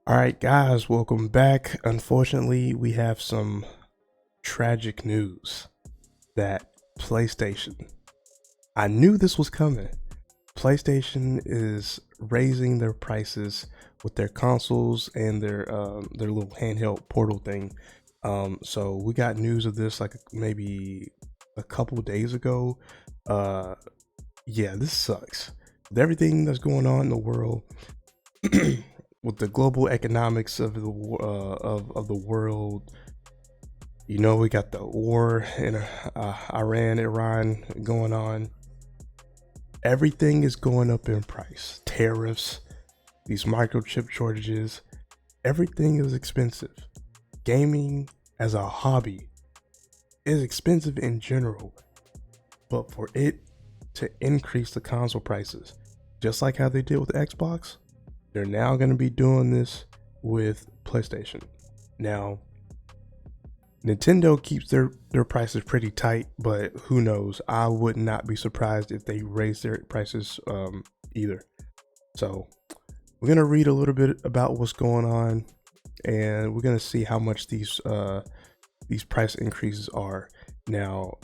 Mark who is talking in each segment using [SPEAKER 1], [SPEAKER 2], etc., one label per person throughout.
[SPEAKER 1] All right, guys, welcome back. Unfortunately, we have some tragic news that PlayStation, I knew this was coming. PlayStation is raising their prices with their consoles and their little handheld portal thing. So we got news of this like maybe a couple days ago. Uh, yeah, this sucks. With everything that's going on in the world, with the global economics of of the world. You know, we got the war in Iran going on. Everything is going up in price. Tariffs, these microchip shortages, everything is expensive. Gaming as a hobby is expensive in general, but for it to increase the console prices, just like how they did with Xbox, they're now going to be doing this with PlayStation. Now, Nintendo keeps their prices pretty tight, but who knows? I would not be surprised if they raise their prices either. So we're gonna read a little bit about what's going on, and we're gonna see how much these price increases are. Now,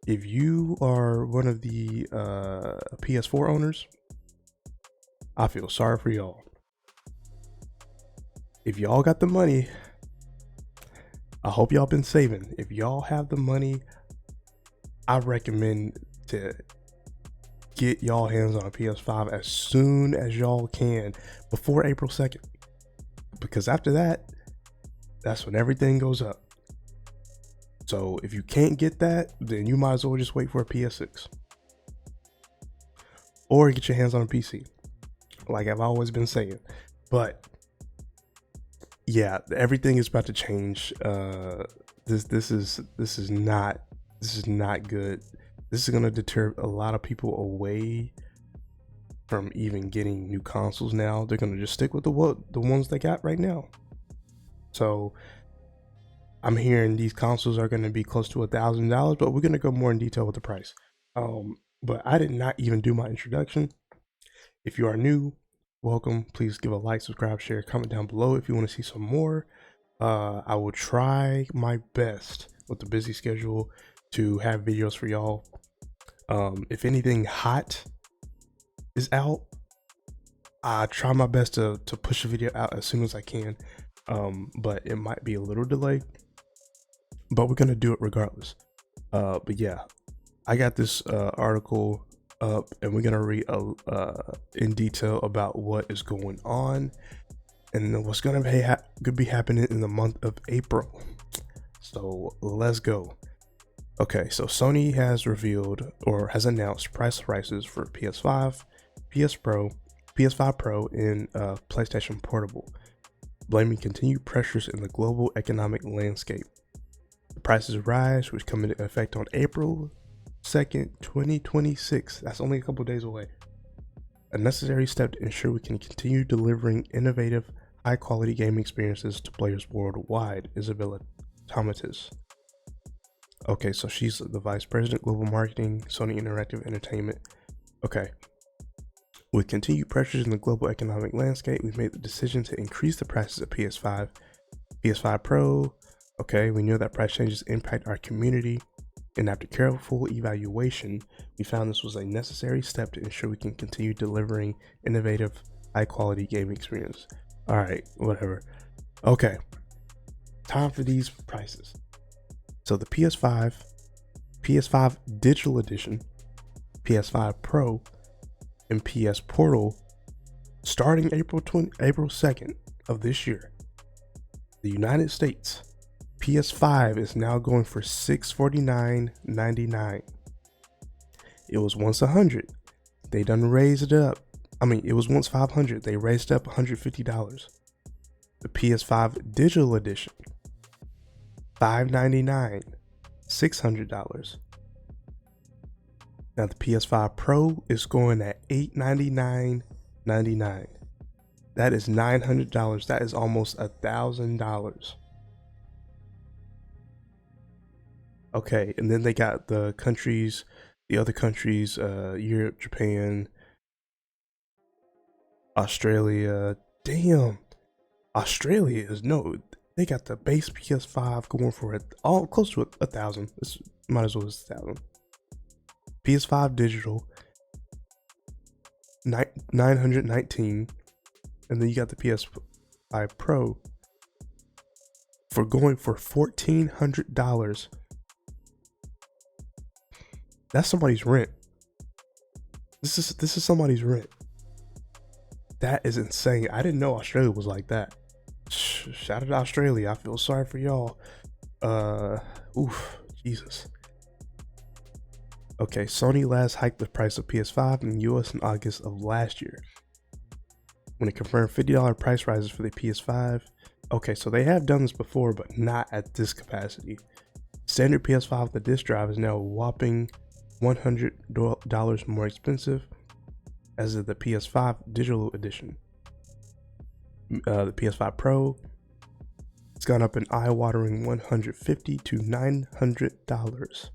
[SPEAKER 1] if you are one of the PS4 owners, I feel sorry for y'all. If y'all got the money, I hope y'all been saving. If y'all have the money, I recommend to get y'all hands on a PS5 as soon as y'all can before April 2nd. Because after that, that's when everything goes up. So if you can't get that, then you might as well just wait for a PS6. Or get your hands on a PC. Like I've always been saying. But yeah, everything is about to change. This is not good. This is gonna deter a lot of people away from even getting new consoles. Now they're gonna just stick with the ones they got right now. So I'm hearing these consoles are gonna be close to $1,000, but we're gonna go more in detail with the price. But I did not even do my introduction. If you are new, welcome. Please give a like, subscribe, share, comment down below if you want to see some more. I will try my best with the busy schedule to have videos for y'all. If anything hot is out, I try my best to push a video out as soon as I can. But it might be a little delay, but we're gonna do it regardless. But yeah, I got this article up, and we're gonna read in detail about what is going on and what's gonna be happening in the month of April. So let's go. Okay, so Sony has revealed or has announced prices for PS5, PS Pro, PS5 Pro, and PlayStation Portable, blaming continued pressures in the global economic landscape. The prices rise, which come into effect on April 2nd, 2026. That's only a couple days away. A necessary step to ensure we can continue delivering innovative, high-quality gaming experiences to players worldwide, Isabella Tomatis. Okay, so she's the Vice President Global Marketing, Sony Interactive Entertainment. Okay. With continued pressures in the global economic landscape, we've made the decision to increase the prices of PS5, PS5 Pro. Okay, we know that price changes impact our community, and after careful evaluation, we found this was a necessary step to ensure we can continue delivering innovative, high-quality gaming experience. All right, whatever. Okay, time for these prices. So the PS5 Digital Edition, PS5 Pro, and PS Portal, starting April 2nd of this year, the United States, PS5 is now going for $649.99. It was once $100. They done raised it up. I mean, it was once $500. They raised it up $150. The PS5 Digital Edition, $599, $600. Now the PS5 Pro is going at $899.99. That is $900. That is almost $1,000. Okay, and then they got the other countries, Europe, Japan, Australia. Damn, Australia is no, they got the base PS5 going for it all close to a thousand. It's might as well as 1,000. PS5 digital 919, and then you got the PS5 Pro for going for $1,400. That's somebody's rent. This is somebody's rent. That is insane. I didn't know Australia was like that. Shout out to Australia. I feel sorry for y'all. Jesus. Okay, Sony last hiked the price of PS5 in the US in August of last year, when it confirmed $50 price rises for the PS5. Okay, so they have done this before, but not at this capacity. Standard PS5 with the disc drive is now a whopping $100 more expensive, as is the PS5 digital edition. The PS5 Pro, it's gone up an eye-watering $150 to $900.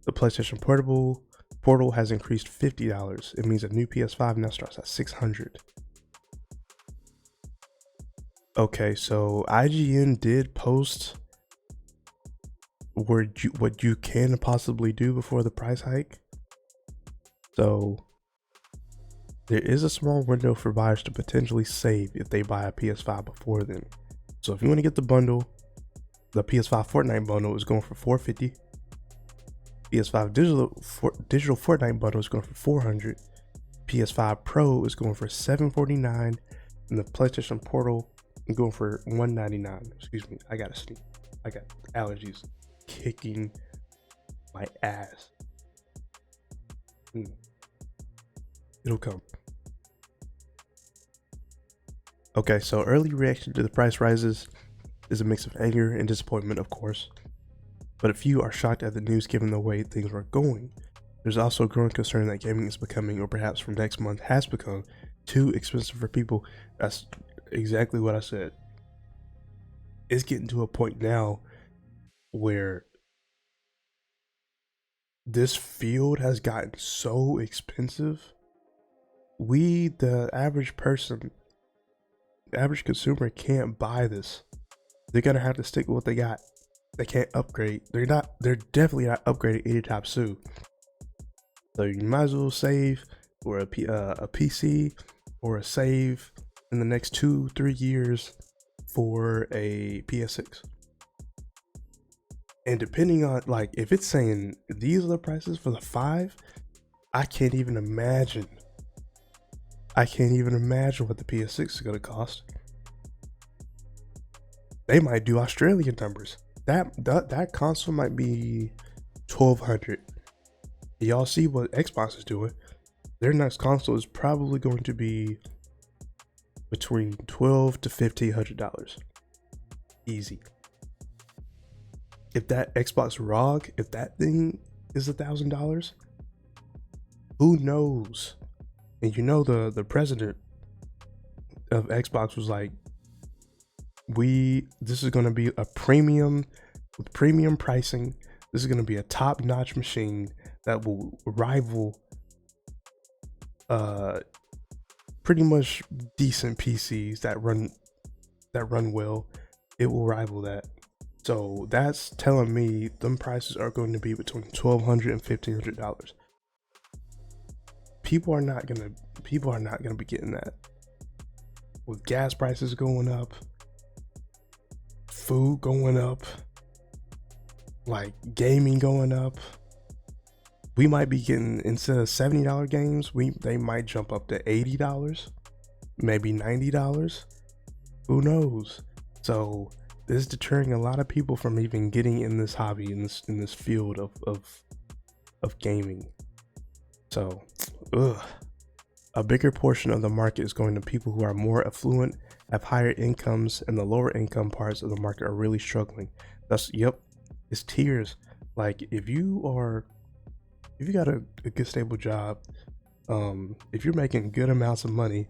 [SPEAKER 1] The PlayStation Portal has increased $50. It means a new PS5 now starts at $600. Okay, so IGN did post what you can possibly do before the price hike. So there is a small window for buyers to potentially save if they buy a PS5 before then. So if you want to get the bundle, the PS5 Fortnite bundle is going for $450. PS5 digital Fortnite bundle is going for $400. PS5 Pro is going for $749, and the PlayStation Portal is going for $199. Excuse me, I gotta sneeze. I got allergies kicking my ass. It'll come. Okay, so early reaction to the price rises is a mix of anger and disappointment, of course, but a few are shocked at the news given the way things are going. There's also a growing concern that gaming is becoming, or perhaps from next month has become, too expensive for people. That's exactly what I said. It's getting to a point now where this field has gotten so expensive. The average person, the average consumer can't buy this. They're gonna have to stick with what they got. They can't upgrade. They're definitely not upgrading anytime soon. So you might as well save for a PC, or a save in the next 2-3 years for a PS6. And depending on, like, if it's saying these are the prices for the 5, I can't even imagine what the PS6 is gonna cost. They might do Australian numbers. That console might be $1,200. Y'all see what Xbox is doing? Their next console is probably going to be between $1,200 to $1,500. Easy. If that Xbox ROG, if that thing is $1,000, who knows? And you know, the president of Xbox was like, this is going to be a premium, with premium pricing. This is going to be a top-notch machine that will rival pretty much decent PCs that run well. It will rival that. So that's telling me them prices are going to be between $1,200 and $1,500. People are not gonna be getting that. With gas prices going up, food going up, like gaming going up, we might be getting, instead of $70 games, they might jump up to $80, maybe $90. Who knows? So this is deterring a lot of people from even getting in this hobby, in this field of gaming. So, a bigger portion of the market is going to people who are more affluent, have higher incomes, and the lower income parts of the market are really struggling. It's tiers. Like, if you got a good stable job, if you're making good amounts of money,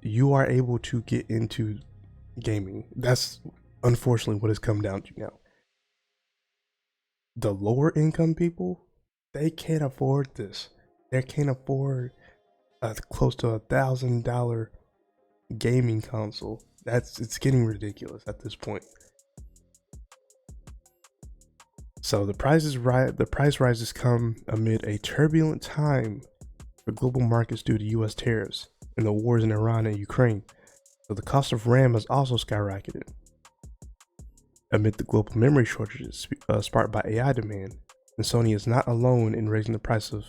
[SPEAKER 1] you are able to get into gaming. That's unfortunately what it's come down to now. The lower income people, they can't afford this. They can't afford a close to $1,000 gaming console. it's getting ridiculous at this point. So the price rises come amid a turbulent time for global markets due to U.S. tariffs and the wars in Iran and Ukraine. So the cost of RAM has also skyrocketed amid the global memory shortages sparked by AI demand. And Sony is not alone in raising the price of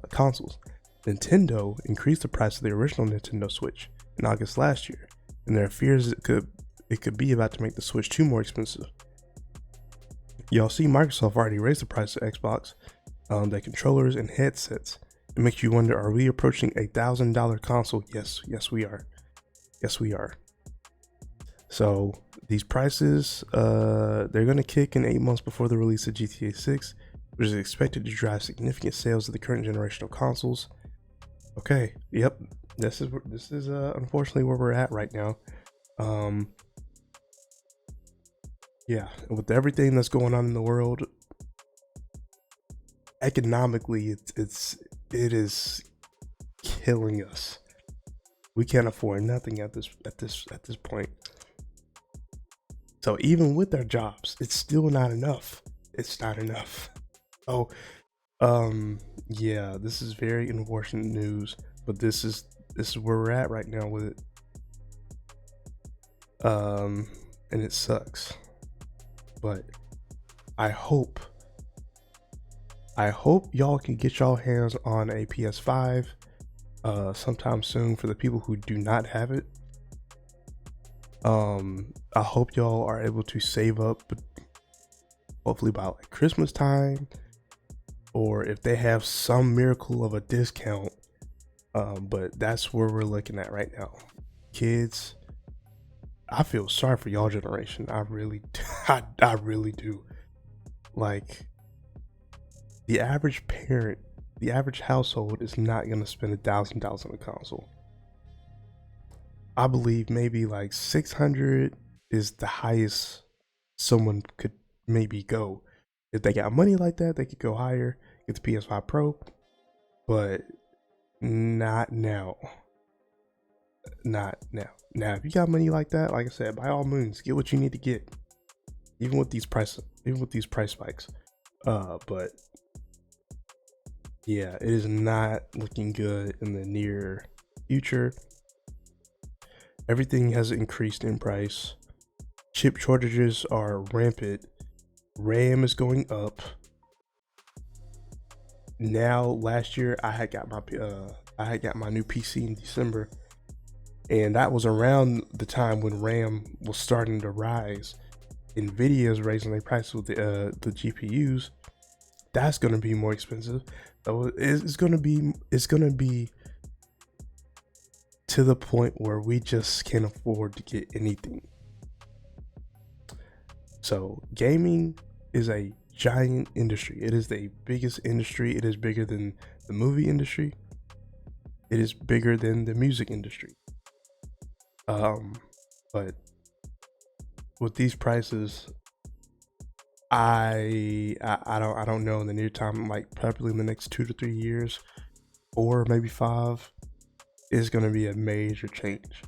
[SPEAKER 1] consoles. Nintendo increased the price of the original Nintendo Switch in August last year, and there are fears it could be about to make the Switch 2 more expensive. Y'all see Microsoft already raised the price of Xbox, their controllers and headsets. It makes you wonder, are we approaching $1,000 console? Yes, we are. Yes, we are. So these prices, they're going to kick in 8 months before the release of GTA 6, which is expected to drive significant sales of the current generation of consoles. Okay, yep, this is unfortunately where we're at right now. Yeah, with everything that's going on in the world, economically, it is killing us. We can't afford nothing at this point. So even with our jobs, it's still not enough. It's not enough. Oh, yeah, this is very unfortunate news, but this is where we're at right now with it. And it sucks. But I hope y'all can get y'all hands on a PS5 sometime soon for the people who do not have it. I hope y'all are able to save up, hopefully by like Christmas time, or if they have some miracle of a discount. But that's where we're looking at right now. Kids, I feel sorry for y'all generation. I really do. Like, the average parent, the average household is not gonna spend $1,000 on a console. I believe maybe like 600 is the highest someone could maybe go. If they got money like that, they could go higher, get the PS5 Pro, but not now. Not now. Now, if you got money like that, like I said, by all means, get what you need to get. Even with these price spikes. But yeah, it is not looking good in the near future. Everything has increased in price. Chip shortages are rampant. RAM is going up. Now, last year I had got my new PC in December, and that was around the time when RAM was starting to rise. Nvidia is raising their price with the GPUs. That's going to be more expensive. So it's going to be to the point where we just can't afford to get anything. So gaming is a giant industry. It is the biggest industry. It is bigger than the movie industry. It is bigger than the music industry. But with these prices, I don't know in the near time, like probably in the next 2 to 3 years, or maybe 5, is going to be a major change.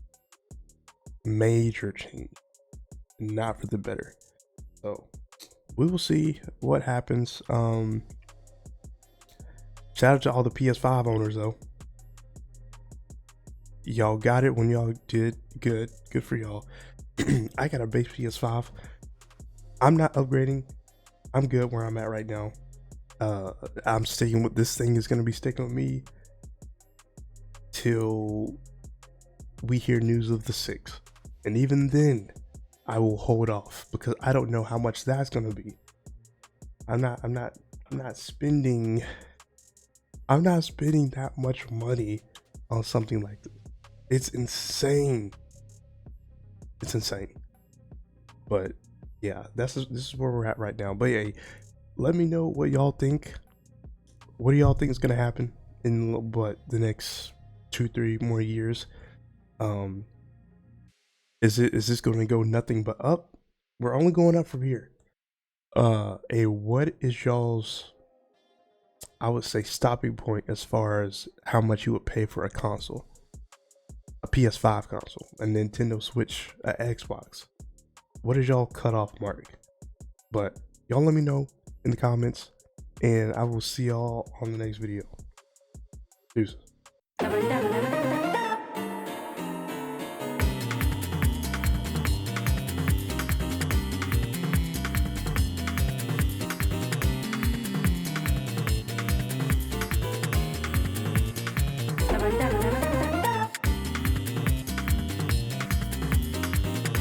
[SPEAKER 1] Not for the better. So we will see what happens. Shout out to all the PS5 owners though. Y'all got it when y'all did. Good for y'all. I got a base PS5. I'm not upgrading. I'm good where I'm at right now. I'm sticking with this thing. Is going to be sticking with me till we hear news of the 6, and even then I will hold off because I don't know how much that's going to be. I'm not spending that much money on something like this. It's insane. But yeah, this is where we're at right now. But yeah, let me know what y'all think. What do y'all think is gonna happen in the next 2-3 more years? Is this going to go nothing but up? We're only going up from here. What is y'all's, I would say, stopping point as far as how much you would pay for a console? a PS5 console, a Nintendo Switch, a Xbox? What is y'all cutoff mark? But y'all let me know in the comments, and I will see y'all on the next video. Deuces.
[SPEAKER 2] Never